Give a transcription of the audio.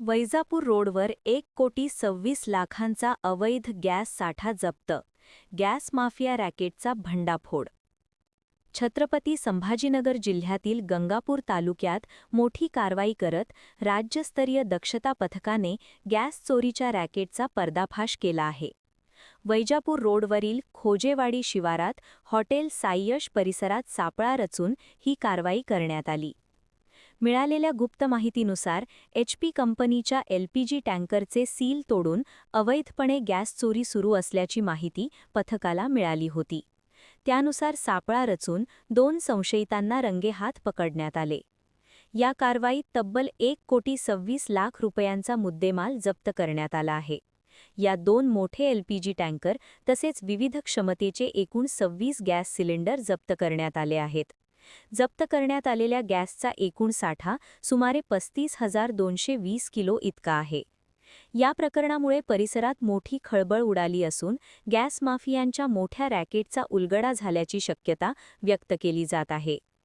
वैजापूर रोडवर 1,26,00,000चा अवैध गॅस साठा जप्त. गॅस माफिया रॅकेटचा भंडाफोड. छत्रपती संभाजीनगर जिल्ह्यातील गंगापूर तालुक्यात मोठी कारवाई करत राज्यस्तरीय दक्षता पथकाने गॅस चोरीच्या रॅकेटचा पर्दाफाश केला आहे. वैजापूर रोडवरील खोजेवाडी शिवारात हॉटेल साईयश परिसरात सापळा रचून ही कारवाई करण्यात आली. मिळालेल्या गुप्त माहितीनुसार HP कंपनीच्या LPG टँकरचे सील तोडून अवैधपणे गॅस चोरी सुरू असल्याची माहिती पथकाला मिळाली होती. त्यानुसार सापळा रचून 2 संशयितांना रंगेहात पकडण्यात आले. या कारवाईत तब्बल 1,26,00,000 रुपयांचा मुद्देमाल जप्त करण्यात आला आहे. या 2 मोठे LPG टँकर तसेच विविध क्षमतेचे एकूण 26 गॅस सिलेंडर जप्त करण्यात आले आहेत. जप्त करण्यात आलेल्या गॅसचा एकूण साठा सुमारे 35,220 किलो इतका आहे. या प्रकरणामुळे परिसरात मोठी खळबळ उडाली असून गॅस माफियांच्या मोठ्या रॅकेटचा उलगडा झाल्याची शक्यता व्यक्त केली जात आहे.